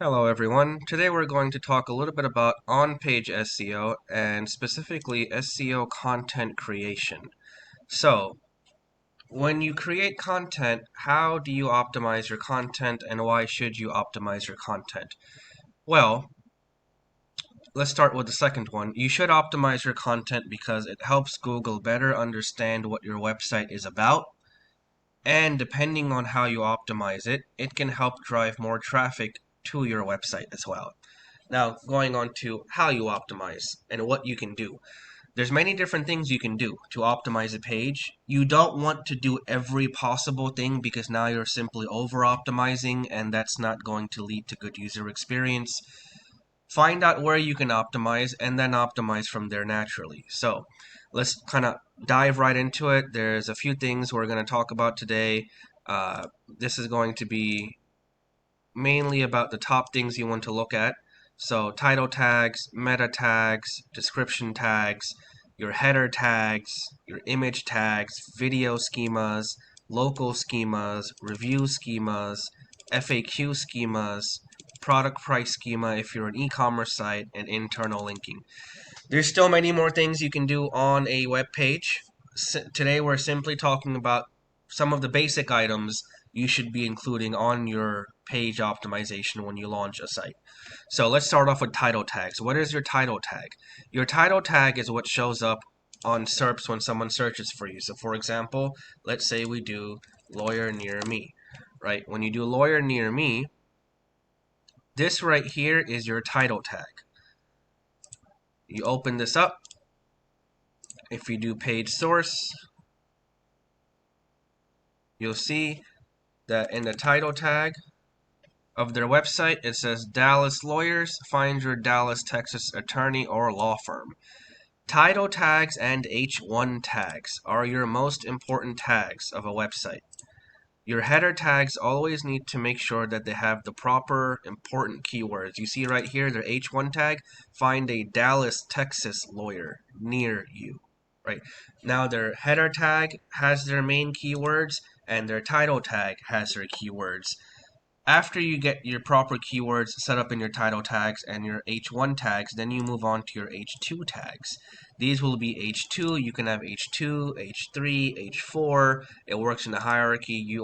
Hello everyone. Today we're going to talk a little bit about on-page SEO and specifically SEO content creation. So, when you create content, how do you optimize your content and why should you optimize your content? Well, let's start with the second one. You should optimize your content because it helps Google better understand what your website is about. And depending on how you optimize it, it can help drive more traffic to your website as well. Now, going on to how you optimize and what you can do. There's many different things you can do to optimize a page. You don't want to do every possible thing because now you're simply over optimizing and that's not going to lead to good user experience. Find out where you can optimize and then optimize from there naturally. So let's kind of dive right into it. There's a few things we're going to talk about today. This is going to be mainly about the top things you want to look at. So title tags, meta tags, description tags, your header tags, your image tags, video schemas, local schemas, review schemas, FAQ schemas, product price schema if you're an e-commerce site, and internal linking. There's still many more things you can do on a web page. Today we're simply talking about some of the basic items you should be including on your page optimization when you launch a site. So let's start off with title tags. What is your title tag? Your title tag is what shows up on SERPs when someone searches for you. So for example, let's say we do lawyer near me, right? When you do lawyer near me, this right here is your title tag. You open this up. If you do page source, you'll see that in the title tag of their website, it says Dallas Lawyers, find your Dallas, Texas attorney or law firm. Title tags and H1 tags are your most important tags of a website. Your header tags always need to make sure that they have the proper important keywords. You see right here, their H1 tag, find a Dallas, Texas lawyer near you. Right now, their header tag has their main keywords, and their title tag has their keywords. After you get your proper keywords set up in your title tags and your H1 tags, then you move on to your H2 tags. These will be H2. You can have H2, H3, H4. It works in the hierarchy. You're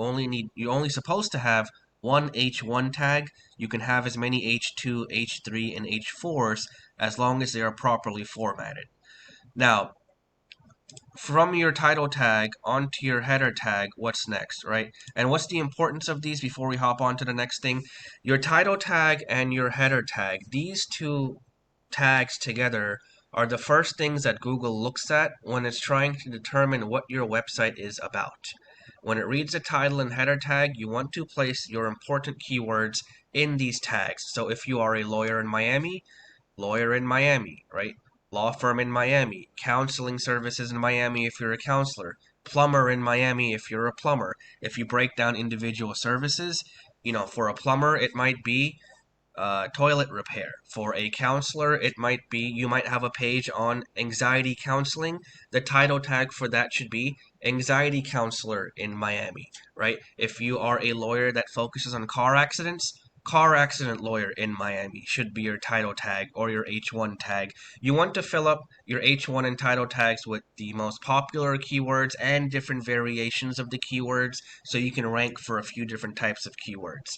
only supposed to have one H1 tag. You can have as many H2, H3, and H4s as long as they are properly formatted. Now, from your title tag onto your header tag, what's next, right? And what's the importance of these before we hop on to the next thing? Your title tag and your header tag, these two tags together are the first things that Google looks at when it's trying to determine what your website is about. When it reads the title and header tag, you want to place your important keywords in these tags. So if you are a lawyer in Miami, right? Law firm in Miami, counseling services in Miami if you're a counselor, plumber in Miami if you're a plumber. If you break down individual services, for a plumber, it might be toilet repair. For a counselor, it might be you might have a page on anxiety counseling. The title tag for that should be anxiety counselor in Miami, right? If you are a lawyer that focuses on car accidents, car accident lawyer in Miami should be your title tag or your H1 tag. You want to fill up your H1 and title tags with the most popular keywords and different variations of the keywords so you can rank for a few different types of keywords.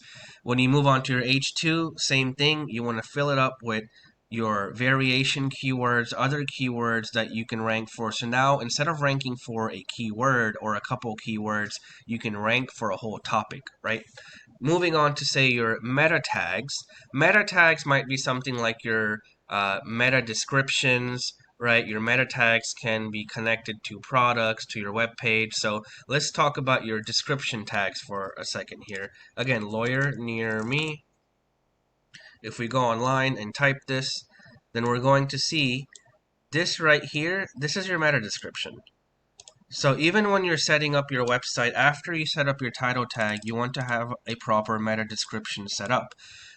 When you move on to your H2, same thing. You want to fill it up with your variation keywords, other keywords that you can rank for. So now instead of ranking for a keyword or a couple keywords, you can rank for a whole topic, right? Moving on to say your meta tags. Meta tags might be something like your meta descriptions, right? Your meta tags can be connected to products, to your web page. So let's talk about your description tags for a second here. Again, lawyer near me. If we go online and type this, then we're going to see this right here. This is your meta description. So even when you're setting up your website, after you set up your title tag, you want to have a proper meta description set up.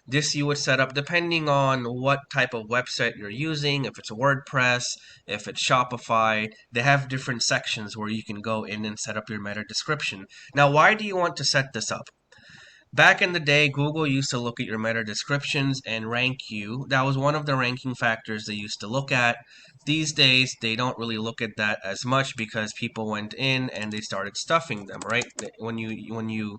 This you would set up depending on what type of website you're using, if it's WordPress, if it's Shopify. They have different sections where you can go in and set up your meta description. Now, why do you want to set this up? Back in the day, Google used to look at your meta descriptions and rank you. That was one of the ranking factors they used to look at. These days, they don't really look at that as much because people went in and they started stuffing them, right? When you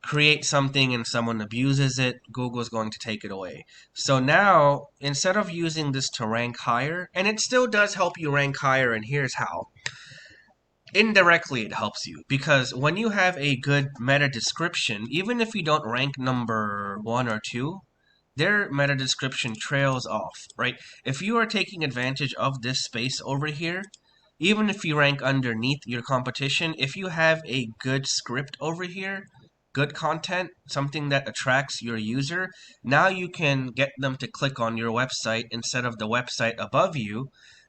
create something and someone abuses it, Google's going to take it away. So now, instead of using this to rank higher, and it still does help you rank higher, and here's how. Indirectly, it helps you because when you have a good meta description, even if you don't rank number 1 or 2, their meta description trails off, right? If you are taking advantage of this space over here, even if you rank underneath your competition, if you have a good script over here, good content, something that attracts your user, now you can get them to click on your website instead of the website above you.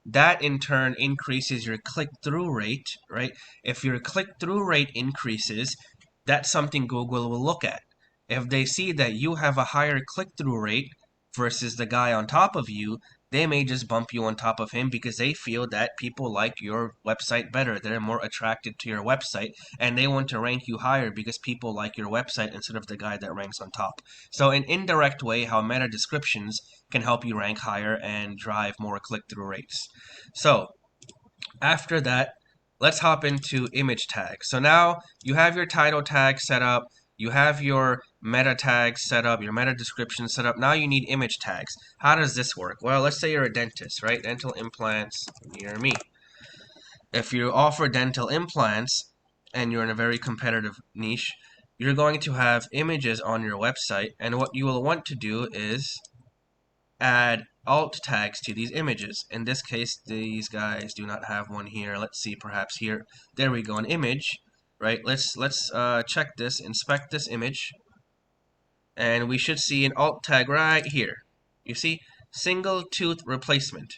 That in turn increases your click-through rate, right? If your click-through rate increases, that's something Google will look at. If they see that you have a higher click-through rate versus the guy on top of you, they may just bump you on top of him because they feel that people like your website better. They're more attracted to your website and they want to rank you higher because people like your website instead of the guy that ranks on top. So an indirect way how meta descriptions can help you rank higher and drive more click-through rates. So after that, let's hop into image tags. So now you have your title tag set up, you have your meta tags set up, your meta description set up. Now you need image tags. How does this work? Well, let's say you're a dentist, right? Dental implants near me. If you offer dental implants and you're in a very competitive niche, you're going to have images on your website, and what you will want to do is add alt tags to these images. In this case, these guys do not have one here. Let's see, perhaps here. There we go, an image, right? Let's check this, inspect this image, and we should see an alt tag right here. You see, single tooth replacement,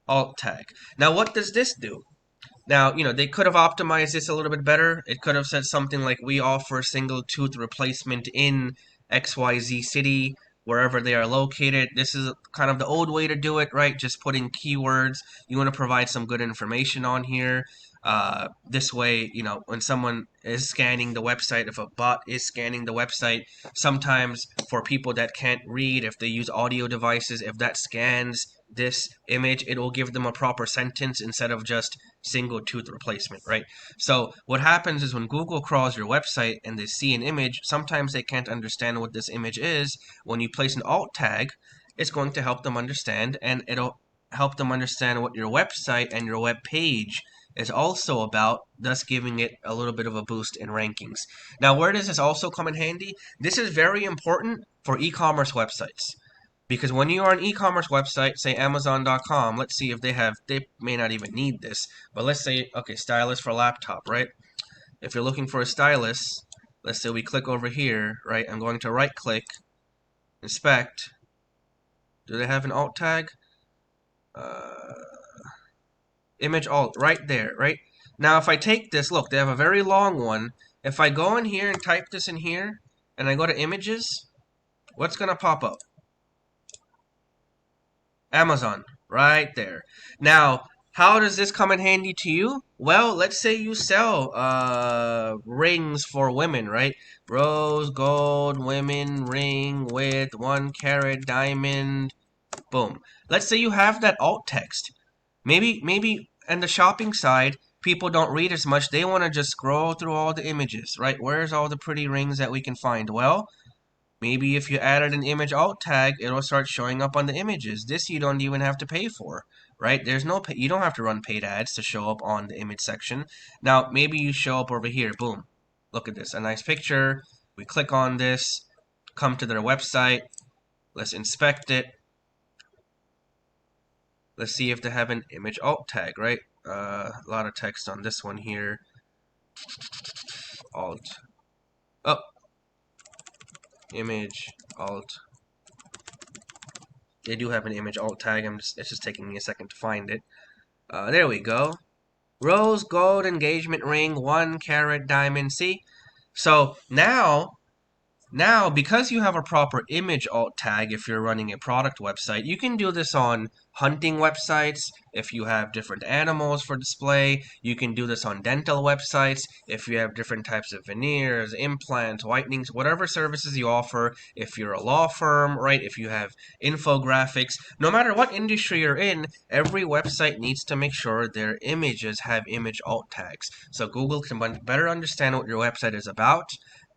alt tag. Now, what does this do? Now, they could have optimized this a little bit better. It could have said something like, we offer single tooth replacement in XYZ city, wherever they are located. This is kind of the old way to do it, right? Just putting keywords. You want to provide some good information on here. This way, when someone is scanning the website, if a bot is scanning the website, sometimes for people that can't read, if they use audio devices, if that scans this image, it will give them a proper sentence instead of just single tooth replacement, right? So what happens is when Google crawls your website and they see an image, sometimes they can't understand what this image is. When you place an alt tag, it's going to help them understand, and it'll help them understand what your website and your web page is also about, thus giving it a little bit of a boost in rankings. Now, where does this also come in handy? This is very important for e-commerce websites. Because when you are an e-commerce website, say Amazon.com, let's see if they may not even need this, but let's say, okay, stylus for laptop, right? If you're looking for a stylus, let's say we click over here, right? I'm going to right click, inspect. Do they have an alt tag? Image alt, right there, right? Now if I take this, look, they have a very long one. If I go in here and type this in here, and I go to images, what's going to pop up? Amazon, right there. Now, how does this come in handy to you? Well, let's say you sell rings for women, right? Rose gold women ring with 1 carat diamond. Boom. Let's say you have that alt text. Maybe on the shopping side, people don't read as much. They want to just scroll through all the images, right? Where's all the pretty rings that we can find? Well, maybe if you added an image alt tag, it'll start showing up on the images. This you don't even have to pay for, right? There's no you don't have to run paid ads to show up on the image section. Now, maybe you show up over here. Boom. Look at this. A nice picture. We click on this, come to their website. Let's inspect it. Let's see if they have an image alt tag, right? A lot of text on this one here. Alt. Oh, image alt. They do have an image alt tag. It's just taking me a second to find it. There we go. Rose gold engagement ring, 1 carat diamond. See? So now Now, because you have a proper image alt tag, if you're running a product website, you can do this on hunting websites. If you have different animals for display, you can do this on dental websites. If you have different types of veneers, implants, whitenings, whatever services you offer. If you're a law firm, right? If you have infographics, no matter what industry you're in, every website needs to make sure their images have image alt tags. So Google can better understand what your website is about.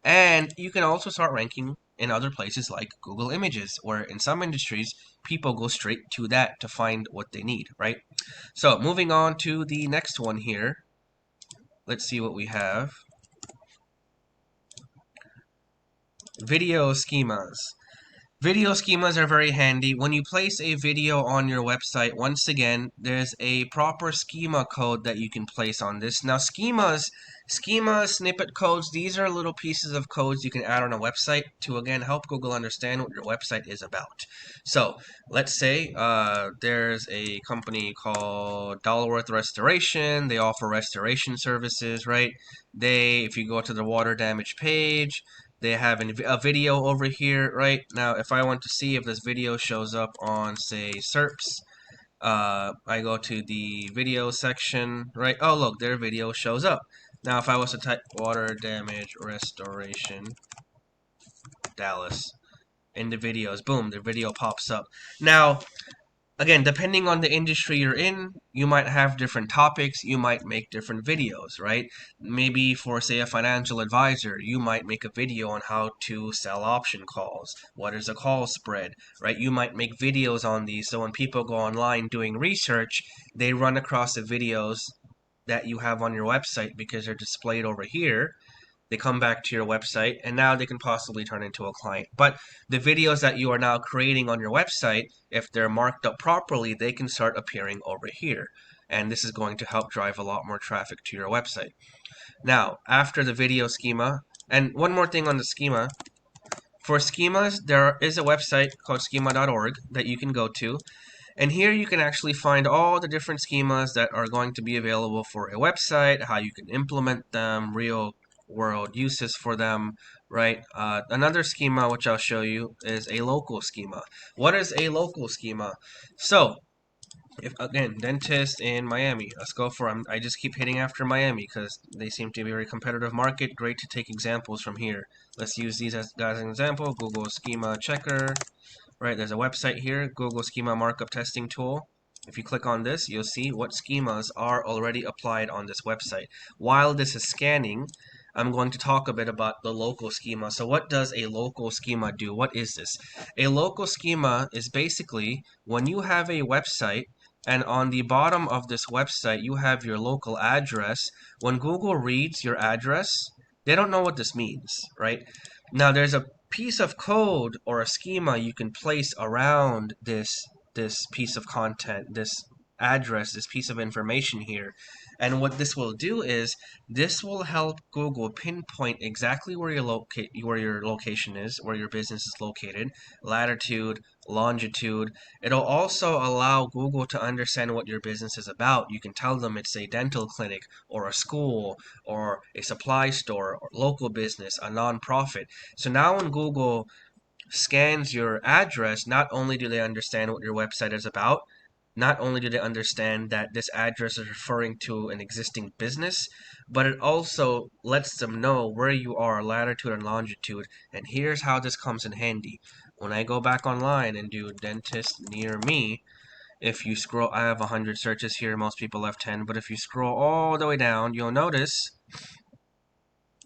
And you can also start ranking in other places like Google Images, where in some industries, people go straight to that to find what they need, right? So moving on to the next one here. Let's see what we have. Video schemas. Video schemas are very handy. When you place a video on your website, once again, there's a proper schema code that you can place on this. Now, schemas, snippet codes, these are little pieces of codes you can add on a website to, again, help Google understand what your website is about. So, let's say there's a company called Dollarworth Restoration. They offer restoration services, right? If you go to the water damage page, they have a video over here, right? Now, if I want to see if this video shows up on, say, SERPs, I go to the video section, right? Oh, look, their video shows up. Now, if I was to type water damage restoration Dallas in the videos, boom, the video pops up. Now, again, depending on the industry you're in, you might have different topics, you might make different videos, right? Maybe for, say, a financial advisor, you might make a video on how to sell option calls. What is a call spread, right? You might make videos on these, so when people go online doing research, they run across the videos that you have on your website because they're displayed over here. They come back to your website, and now they can possibly turn into a client. But the videos that you are now creating on your website, if they're marked up properly, they can start appearing over here. And this is going to help drive a lot more traffic to your website. Now, after the video schema, and one more thing on the schema, for schemas, there is a website called schema.org that you can go to. And here you can actually find all the different schemas that are going to be available for a website, how you can implement them, real world uses for them, right? Another schema which I'll show you is a local schema. What is a local schema? So, if again, dentist in Miami, let's go for, I just keep hitting after Miami because they seem to be a very competitive market. Great to take examples from here. Let's use these as an example. Google Schema Checker. Right, there's a website here, Google Schema Markup Testing Tool. If you click on this, you'll see what schemas are already applied on this website. While this is scanning, I'm going to talk a bit about the local schema. So what does a local schema do? What is this? A local schema is basically when you have a website and on the bottom of this website you have your local address. When Google reads your address, they don't know what this means, right? Now there's a piece of code or a schema you can place around this piece of content, this address, this piece of information here. And what this will do is this will help Google pinpoint exactly where your location is, where your business is located, latitude, longitude. It'll also allow Google to understand what your business is about. You can tell them it's a dental clinic or a school or a supply store or local business, a nonprofit. So now when Google scans your address, not only do they understand what your website is about, not only do they understand that this address is referring to an existing business, but it also lets them know where you are, latitude and longitude. And here's how this comes in handy. When I go back online and do dentist near me, if you scroll, I have 100 searches here, most people have 10, but if you scroll all the way down, you'll notice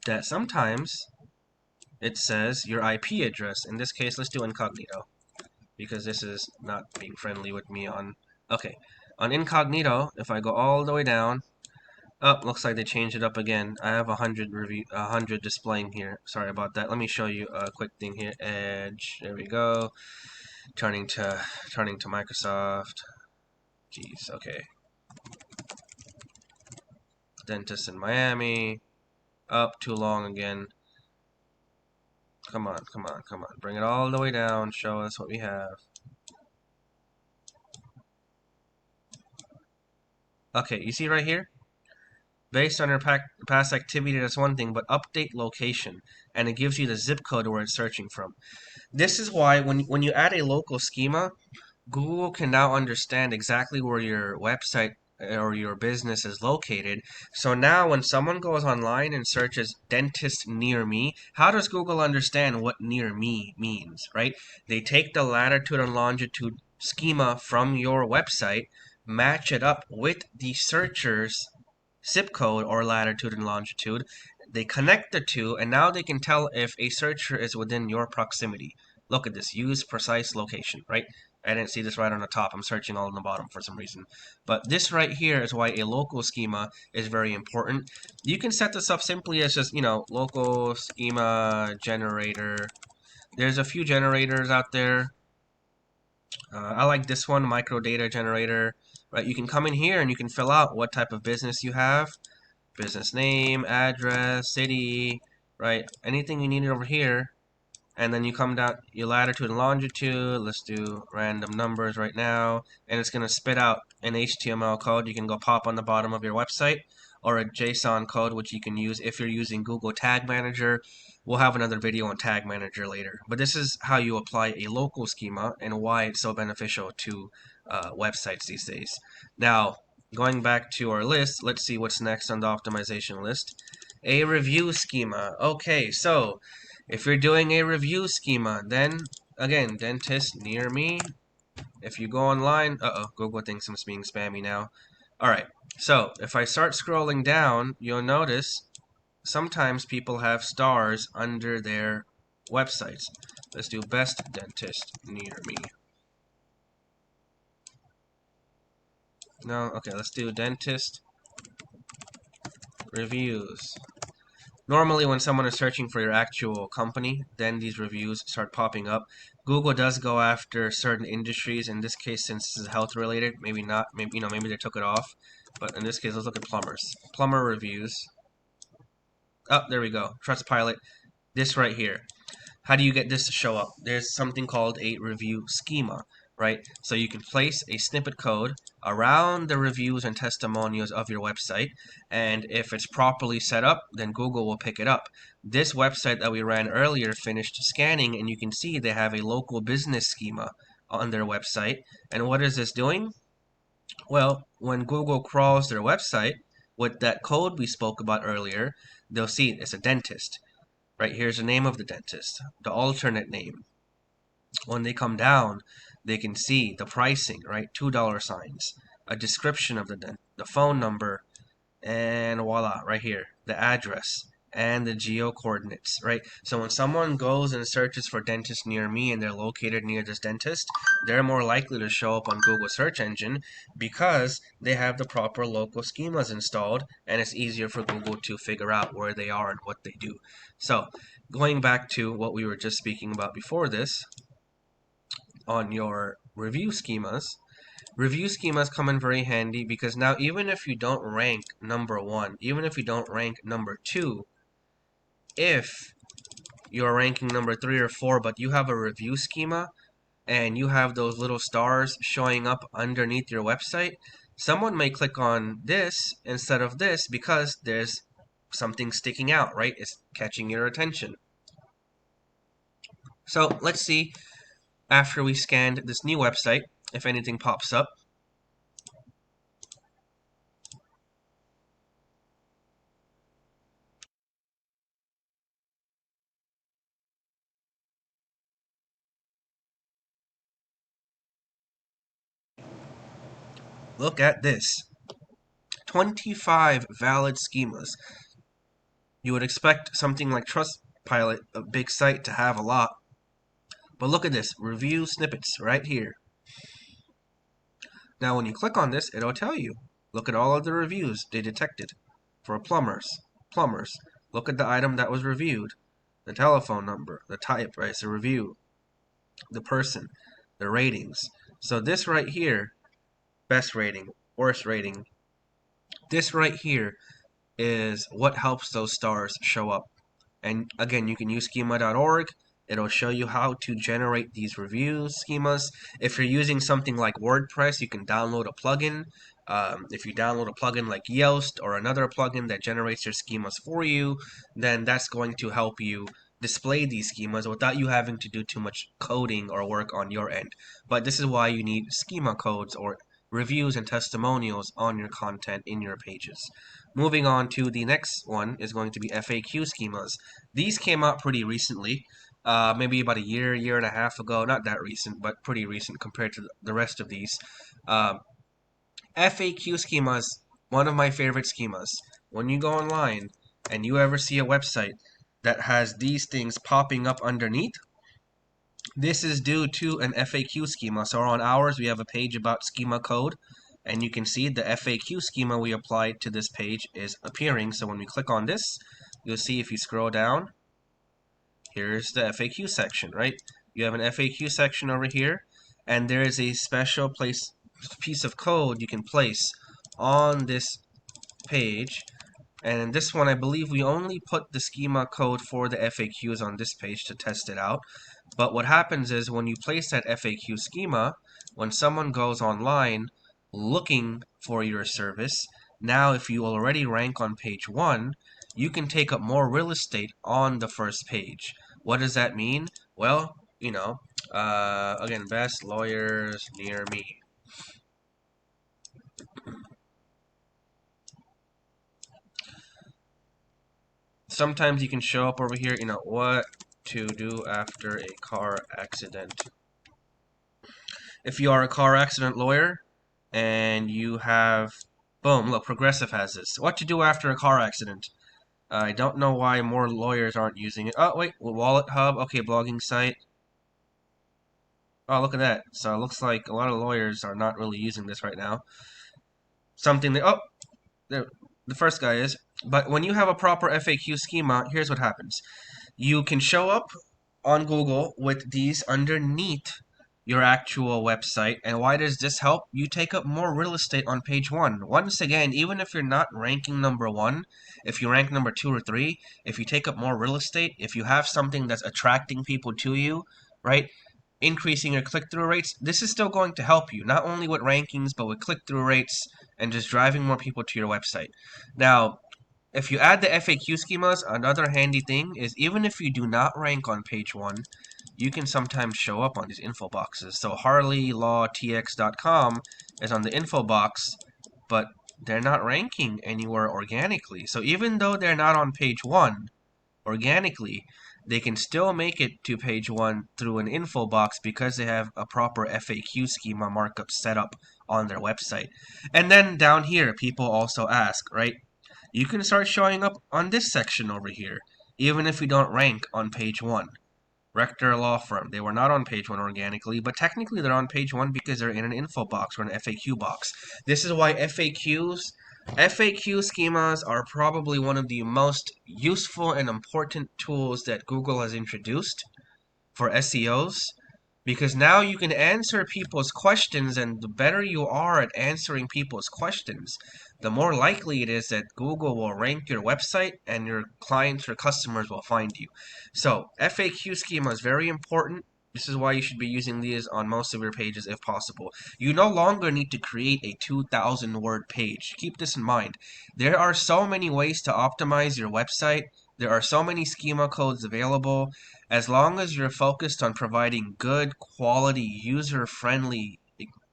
that sometimes it says your IP address. In this case, let's do incognito, because this is not being friendly with me on... Okay, on incognito, if I go all the way down, looks like they changed it up again. I have 100 displaying here. Sorry about that. Let me show you a quick thing here. Edge, there we go. Turning to Microsoft. Jeez, okay. Dentist in Miami. Up, too long again. Come on. Bring it all the way down. Show us what we have. Okay, you see right here? Based on your past activity, that's one thing, but update location, and it gives you the zip code where it's searching from. This is why when you add a local schema, Google can now understand exactly where your website or your business is located. So now when someone goes online and searches dentist near me, how does Google understand what near me means, right? They take the latitude and longitude schema from your website, match it up with the searcher's zip code or latitude and longitude. They connect the two, and now they can tell if a searcher is within your proximity. Look at this, use precise location, right? I didn't see this right on the top. I'm searching all on the bottom for some reason. But this right here is why a local schema is very important. You can set this up simply as just, local schema generator. There's a few generators out there. I like this one, micro data generator. Right, you can come in here and you can fill out what type of business you have. Business name, address, city, right? Anything you need over here. And then you come down your latitude and longitude. Let's do random numbers right now. And it's going to spit out an HTML code you can go pop on the bottom of your website, or a JSON code which you can use if you're using Google Tag Manager. We'll have another video on Tag Manager later. But this is how you apply a local schema and why it's so beneficial to websites these days. Now, going back to our list, let's see what's next on the optimization list. A review schema. Okay, so if you're doing a review schema, then again, dentist near me. If you go online, Google thinks I'm being spammy now. Alright, so if I start scrolling down, you'll notice sometimes people have stars under their websites. Let's do best dentist near me. No, okay, let's do dentist reviews. Normally when someone is searching for your actual company, then these reviews start popping up. Google does go after certain industries. In this case, since this is health related, maybe not, maybe they took it off. But in this case, let's look at plumbers. Plumber reviews. Oh, there we go. Trustpilot. This right here. How do you get this to show up? There's something called a review schema, right? So you can place a snippet code around the reviews and testimonials of your website, and if it's properly set up, then Google will pick it up. This website that we ran earlier finished scanning, and you can see they have a local business schema on their website. And what is this doing? Well, when Google crawls their website with that code we spoke about earlier, they'll see it's a dentist. Right, here's the name of the dentist, the alternate name. When they come down, they can see the pricing, right? $2 signs, a description of the phone number, and voila, right here, the address and the geo coordinates, right? So when someone goes and searches for dentist near me and they're located near this dentist, they're more likely to show up on Google search engine because they have the proper local schemas installed, and it's easier for Google to figure out where they are and what they do. So going back to what we were just speaking about before this, on your review schemas come in very handy because now even if you don't rank number 1, even if you don't rank number 2, if you're ranking number 3 or 4 but you have a review schema and you have those little stars showing up underneath your website, someone may click on this instead of this because there's something sticking out, right? It's catching your attention. So let's see, after we scanned this new website, if anything pops up. Look at this. 25 valid schemas. You would expect something like Trustpilot, a big site, to have a lot. But look at this. Review snippets right here. Now when you click on this, it'll tell you. Look at all of the reviews they detected. For plumbers. Look at the item that was reviewed. The telephone number. The type, right? It's a review. The person. The ratings. So this right here, best rating, worst rating. This right here is what helps those stars show up. And again, you can use schema.org. It'll show you how to generate these review schemas. If you're using something like WordPress, you can download a plugin If you download a plugin like Yoast or another plugin that generates your schemas for you, then that's going to help you display these schemas without you having to do too much coding or work on your end. But this is why you need schema codes or reviews and testimonials on your content in your pages. Moving on to the next one is going to be FAQ schemas. These came out pretty recently, maybe about a year and a half ago. Not that recent, but pretty recent compared to the rest of these. FAQ schemas, one of my favorite schemas. When you go online and you ever see a website that has these things popping up underneath, this is due to an FAQ schema. So on ours, we have a page about schema code, and you can see the FAQ schema we applied to this page is appearing. So when we click on this, you'll see if you scroll down, here's the FAQ section, right? You have an FAQ section over here, and there is a special piece of code you can place on this page. And in this one, I believe we only put the schema code for the FAQs on this page to test it out. But what happens is when you place that FAQ schema, when someone goes online looking for your service, now if you already rank on page 1, you can take up more real estate on the first page. What does that mean? Well, again, best lawyers near me. Sometimes you can show up over here, what to do after a car accident. If you are a car accident lawyer and you have, boom, look, Progressive has this. What to do after a car accident. I don't know why more lawyers aren't using it. Oh, wait, Wallet Hub, okay, blogging site. Oh, look at that. So it looks like a lot of lawyers are not really using this right now. Something that, oh, there, the first guy is. But when you have a proper FAQ schema, here's what happens. You can show up on Google with these underneath your actual website. And why does this help? You take up more real estate on page 1. Once again, even if you're not ranking number 1, if you rank number 2 or 3, if you take up more real estate, if you have something that's attracting people to you, right? Increasing your click-through rates, this is still going to help you, not only with rankings, but with click-through rates and just driving more people to your website. Now, if you add the FAQ schemas, another handy thing is even if you do not rank on page 1, you can sometimes show up on these info boxes. So HarleyLawTX.com is on the info box, but they're not ranking anywhere organically. So even though they're not on page 1 organically, they can still make it to page 1 through an info box because they have a proper FAQ schema markup set up on their website. And then down here, people also ask, right? You can start showing up on this section over here, even if you don't rank on page 1. Rector Law Firm, they were not on page 1 organically, but technically they're on page 1 because they're in an info box or an FAQ box. This is why FAQ schemas are probably one of the most useful and important tools that Google has introduced for SEOs, because now you can answer people's questions, and the better you are at answering people's questions, the more likely it is that Google will rank your website and your clients or customers will find you. So FAQ schema is very important. This is why you should be using these on most of your pages if possible. You no longer need to create a 2,000 word page. Keep this in mind. There are so many ways to optimize your website. There are so many schema codes available. As long as you're focused on providing good quality, user-friendly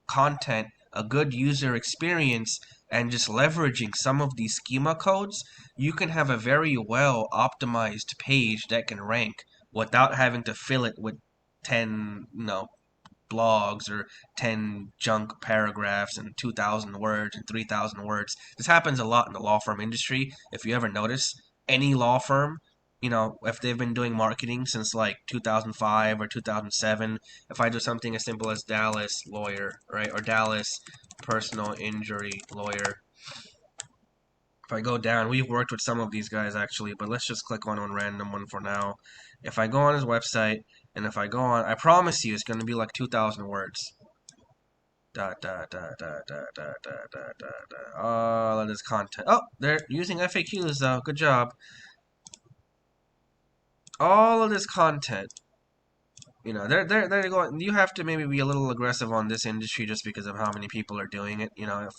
content, a good user experience, and just leveraging some of these schema codes, you can have a very well optimized page that can rank without having to fill it with 10, blogs or 10 junk paragraphs and 2,000 words and 3,000 words. This happens a lot in the law firm industry. If you ever notice, any law firm, if they've been doing marketing since like 2005 or 2007, if I do something as simple as Dallas lawyer, right, or Dallas personal injury lawyer, if I go down, we've worked with some of these guys actually, but let's just click on one random one for now. If I go on his website, and if I go on, I promise you it's going to be like 2,000 words. All of this content. Oh, they're using FAQs though. Good job. All of this content They're going. You have to maybe be a little aggressive on this industry just because of how many people are doing it. If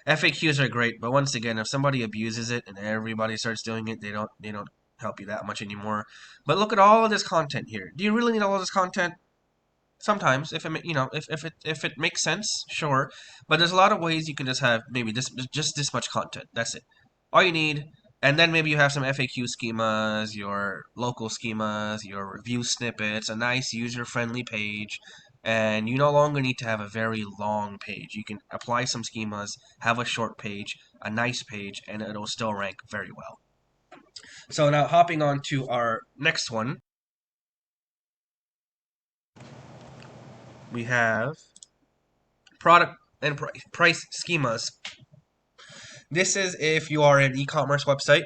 FAQs are great, but once again, if somebody abuses it and everybody starts doing it, they don't help you that much anymore. But look at all of this content here. Do you really need all of this content? Sometimes, if it makes sense, sure. But there's a lot of ways you can just have maybe just this much content. That's it. All you need. And then maybe you have some FAQ schemas, your local schemas, your review snippets, a nice user-friendly page, and you no longer need to have a very long page. You can apply some schemas, have a short page, a nice page, and it'll still rank very well. So now hopping on to our next one, we have product and price schemas. This is if you are an e-commerce website.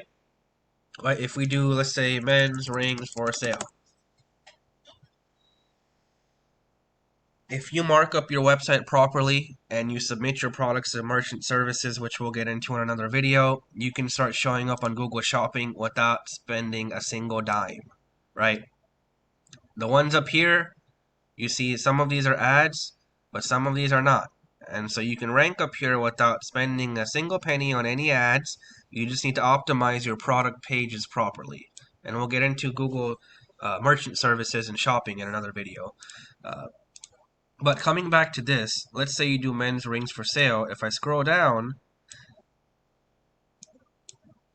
Right? If we do, let's say, men's rings for sale. If you mark up your website properly and you submit your products to merchant services, which we'll get into in another video, you can start showing up on Google Shopping without spending a single dime, right? The ones up here, you see some of these are ads, but some of these are not. And so you can rank up here without spending a single penny on any ads. You just need to optimize your product pages properly. And we'll get into Google merchant services and shopping in another video. But coming back to this, let's say you do men's rings for sale. If I scroll down,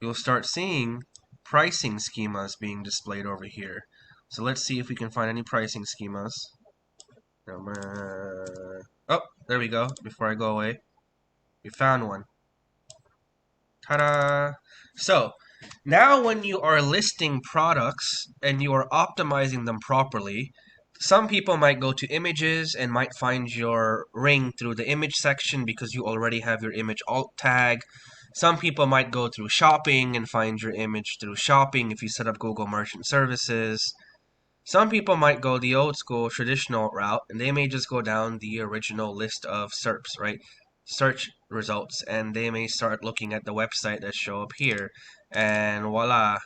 you'll start seeing pricing schemas being displayed over here. So let's see if we can find any pricing schemas. Oh, there we go. Before I go away, we found one. Ta-da! So, now when you are listing products and you are optimizing them properly, some people might go to images and might find your ring through the image section because you already have your image alt tag. Some people might go through shopping and find your image through shopping if you set up Google Merchant Services. Some people might go the old school traditional route and they may just go down the original list of SERPs, right? Search results, and they may start looking at the website that show up here. And voila,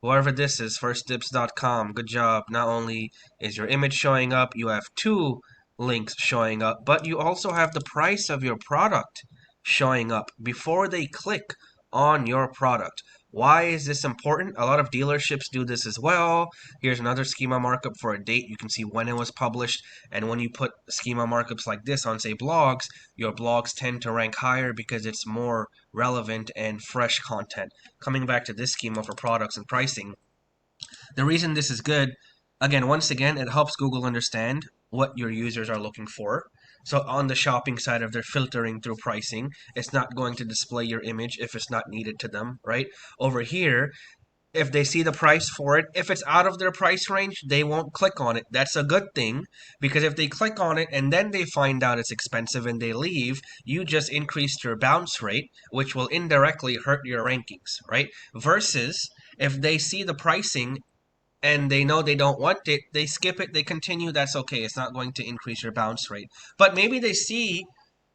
whoever this is, firstdips.com, good job. Not only is your image showing up, you have two links showing up, but you also have the price of your product showing up before they click on your product. Why is this important? A lot of dealerships do this as well. Here's another schema markup for a date. You can see when it was published. And when you put schema markups like this on, say, blogs, your blogs tend to rank higher because it's more relevant and fresh content. Coming back to this schema for products and pricing, the reason this is good, again, once again, it helps Google understand what your users are looking for. So on the shopping side, if they're filtering through pricing, it's not going to display your image if it's not needed to them, right? Over here, if they see the price for it, if it's out of their price range, they won't click on it. That's a good thing, because if they click on it and then they find out it's expensive and they leave, you just increased your bounce rate, which will indirectly hurt your rankings, right? Versus if they see the pricing and they know they don't want it, they skip it, they continue, that's okay. It's not going to increase your bounce rate. But maybe they see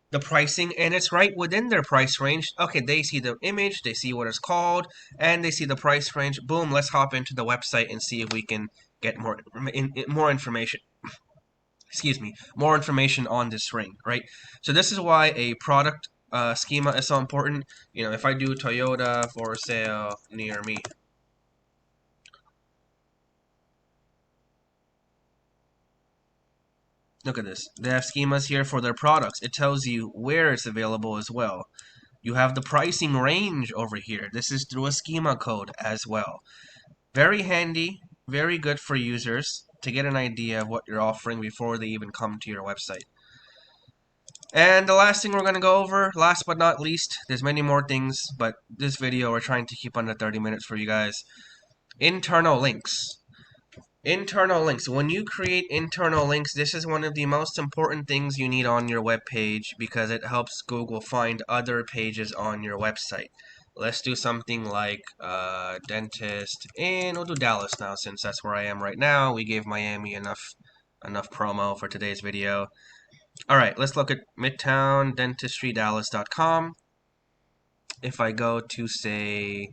the pricing and it's right within their price range. Okay, they see the image, they see what it's called, and they see the price range. Boom, let's hop into the website and see if we can get more information. Excuse me, more information on this ring, right? So this is why a product schema is so important. If I do Toyota for sale near me, look at this. They have schemas here for their products. It tells you where it's available as well. You have the pricing range over here. This is through a schema code as well. Very handy, very good for users to get an idea of what you're offering before they even come to your website. And the last thing we're going to go over, last but not least, there's many more things, but this video we're trying to keep under 30 minutes for you guys. Internal links. Internal links. When you create internal links, this is one of the most important things you need on your web page because it helps Google find other pages on your website. Let's do something like dentist, and we'll do Dallas now since that's where I am right now. We gave Miami enough promo for today's video. All right, let's look at midtowndentistry.dallas.com. If I go to, say,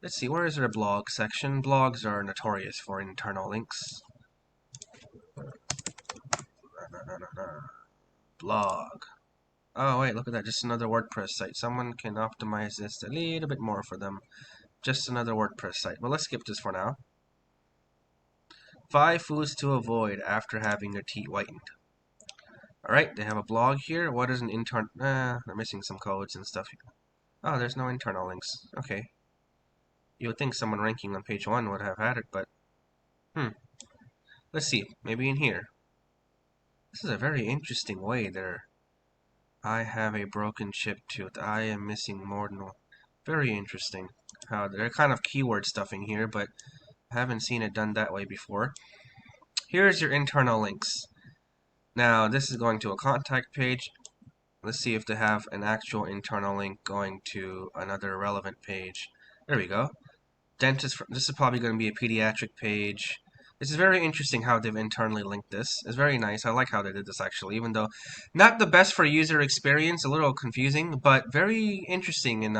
let's see, where is their blog section? Blogs are notorious for internal links. Blog. Oh wait, look at that, just another WordPress site. Someone can optimize this a little bit more for them. Just another WordPress site. Well, let's skip this for now. 5 foods to avoid after having your teeth whitened. Alright, they have a blog here. What is an intern? They're missing some codes and stuff. Oh, there's no internal links. Okay. You would think someone ranking on page 1 would have had it, but... Let's see. Maybe in here. This is a very interesting way there. I have a broken chipped tooth. I am missing more than one. Very interesting. How they're kind of keyword stuffing here, but I haven't seen it done that way before. Here's your internal links. Now, this is going to a contact page. Let's see if they have an actual internal link going to another relevant page. There we go. Dentist. This is probably going to be a pediatric page. This is very interesting how they've internally linked this. It's very nice. I like how they did this actually, even though not the best for user experience, a little confusing, but very interesting in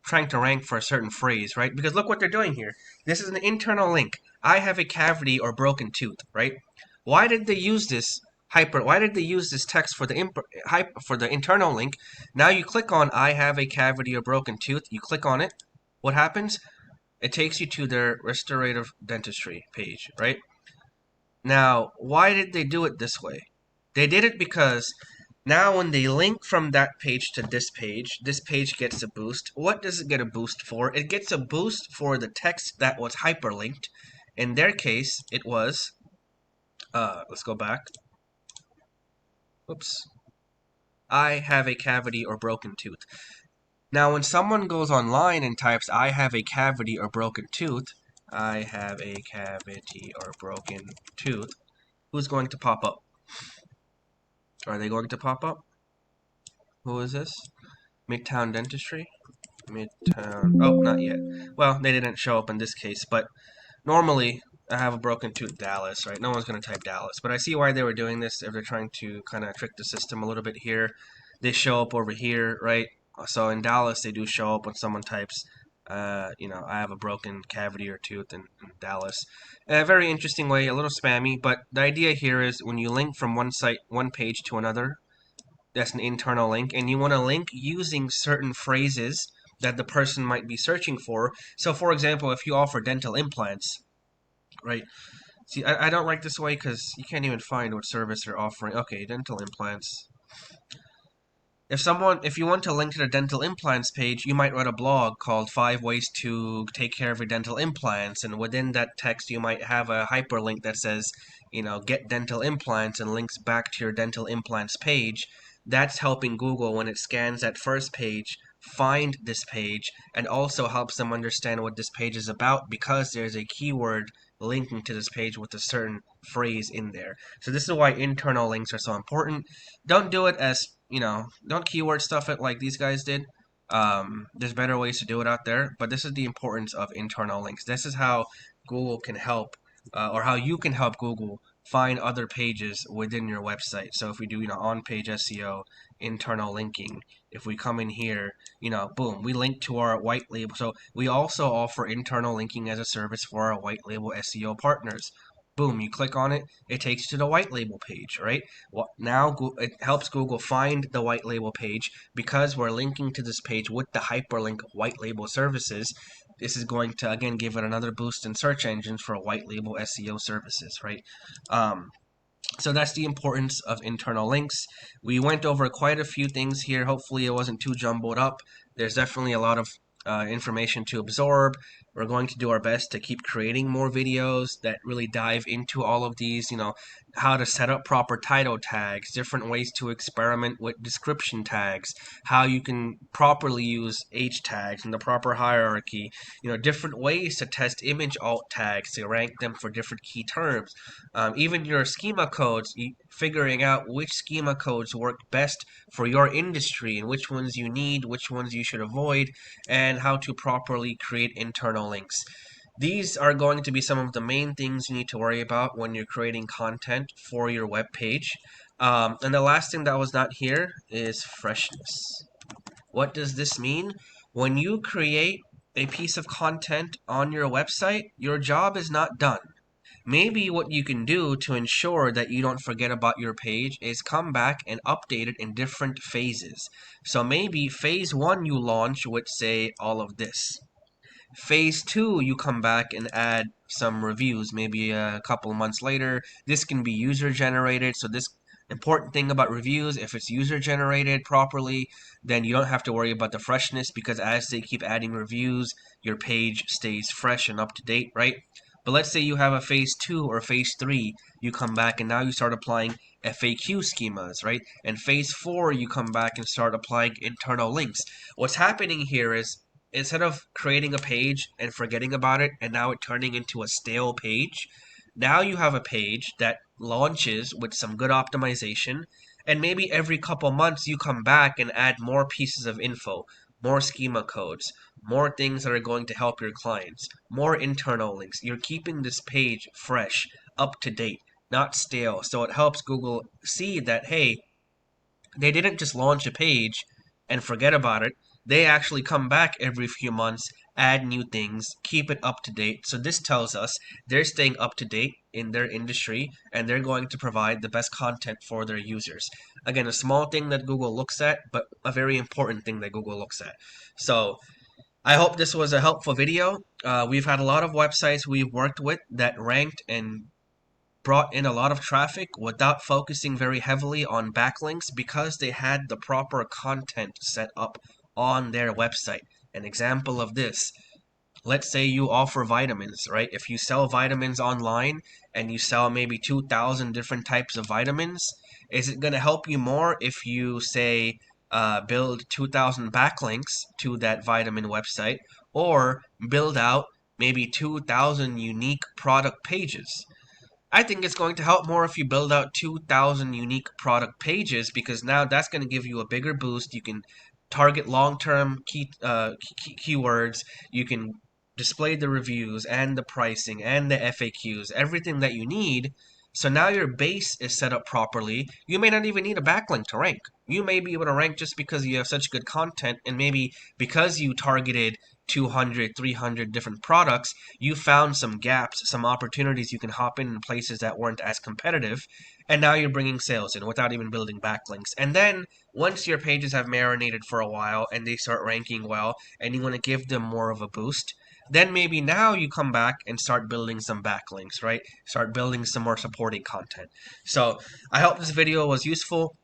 trying to rank for a certain phrase, right? Because look what they're doing here. This is an internal link. I have a cavity or broken tooth, right? Why did they use this why did they use this text for the internal link? Now you click on I have a cavity or broken tooth. You click on it. What happens? It takes you to their restorative dentistry page, right? Now, why did they do it this way? They did it because now when they link from that page to this page gets a boost. What does it get a boost for? It gets a boost for the text that was hyperlinked. In their case, it was, let's go back. Oops. I have a cavity or broken tooth. Now, when someone goes online and types, I have a cavity or broken tooth, I have a cavity or broken tooth, who's going to pop up? Are they going to pop up? Who is this? Midtown Dentistry? Midtown. Oh, not yet. Well, they didn't show up in this case, but normally I have a broken tooth Dallas, right? No one's going to type Dallas, but I see why they were doing this. If they're trying to kind of trick the system a little bit here, they show up over here, right? So in Dallas, they do show up when someone types, I have a broken cavity or tooth in Dallas. A very interesting way, a little spammy, but the idea here is when you link from one page to another, that's an internal link, and you want to link using certain phrases that the person might be searching for. So, for example, if you offer dental implants, right? See, I don't like this way because you can't even find what service they're offering. Okay, dental implants. If you want to link to the dental implants page, you might write a blog called 5 Ways to Take Care of Your Dental Implants, and within that text you might have a hyperlink that says, get dental implants and links back to your dental implants page. That's helping Google when it scans that first page find this page, and also helps them understand what this page is about because there's a keyword linking to this page with a certain phrase in there. So this is why internal links are so important. Don't do it as, don't keyword stuff it like these guys did. There's better ways to do it out there, but this is the importance of internal links. This is how Google can help, or how you can help Google find other pages within your website. So if we do, on-page SEO, internal linking, if we come in here, boom, we link to our white label. So we also offer internal linking as a service for our white label SEO partners. Boom, you click on it, it takes you to the white label page, right? Well, now it helps Google find the white label page because we're linking to this page with the hyperlink white label services. This is going to, again, give it another boost in search engines for white label SEO services, right? So that's the importance of internal links. We went over quite a few things here. Hopefully it wasn't too jumbled up. There's definitely a lot of information to absorb. We're going to do our best to keep creating more videos that really dive into all of these, how to set up proper title tags, different ways to experiment with description tags, how you can properly use H tags and the proper hierarchy, different ways to test image alt tags to rank them for different key terms. Even your schema codes, figuring out which schema codes work best for your industry and which ones you need, which ones you should avoid, and how to properly create internal links. These are going to be some of the main things you need to worry about when you're creating content for your web page. And the last thing that was not here is freshness. What does this mean? When you create a piece of content on your website, your job is not done. maybe what you can do to ensure that you don't forget about your page is come back and update it in different phases. So maybe phase 1 you launch with, say, all of this. Phase 2, you come back and add some reviews, maybe a couple months later. This can be user generated, so this important thing about reviews, if it's user generated properly, then you don't have to worry about the freshness, because as they keep adding reviews, your page stays fresh and up to date, right? But let's say you have a phase 2 or phase 3, you come back and now you start applying FAQ schemas, right? And phase 4, you come back and start applying internal links. What's happening here is, instead of creating a page and forgetting about it and now it turning into a stale page, now you have a page that launches with some good optimization, and maybe every couple months you come back and add more pieces of info, more schema codes, more things that are going to help your clients, more internal links. You're keeping this page fresh, up to date, not stale. So it helps Google see that, hey, they didn't just launch a page and forget about it. They actually come back every few months, add new things, keep it up to date. So this tells us they're staying up to date in their industry and they're going to provide the best content for their users. Again, a small thing that Google looks at, but a very important thing that Google looks at. So I hope this was a helpful video. We've had a lot of websites we've worked with that ranked and brought in a lot of traffic without focusing very heavily on backlinks because they had the proper content set up on their website. An example of this, let's say you offer vitamins, right? If you sell vitamins online and you sell maybe 2,000 different types of vitamins, is it going to help you more if you say build 2,000 backlinks to that vitamin website, or build out maybe 2,000 unique product pages? I think it's going to help more if you build out 2,000 unique product pages, because now that's going to give you a bigger boost. You can target long-term keywords. You can display the reviews and the pricing and the FAQs, everything that you need. So now your base is set up properly. You may not even need a backlink to rank. You may be able to rank just because you have such good content, and maybe because you targeted 200, 300 different products, you found some gaps, some opportunities you can hop in places that weren't as competitive, and now you're bringing sales in without even building backlinks. And then once your pages have marinated for a while and they start ranking well, and you want to give them more of a boost, then maybe now you come back and start building some backlinks, right? Start building some more supporting content. So I hope this video was useful.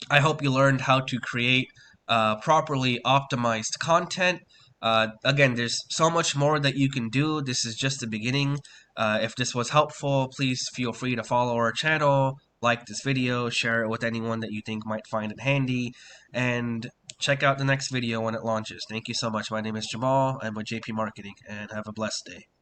I hope you learned how to create properly optimized content. Again, there's so much more that you can do. This is just the beginning. If this was helpful, please feel free to follow our channel, like this video, share it with anyone that you think might find it handy, and check out the next video when it launches. Thank you so much. My name is Jamal. I'm with JP Marketing, and have a blessed day.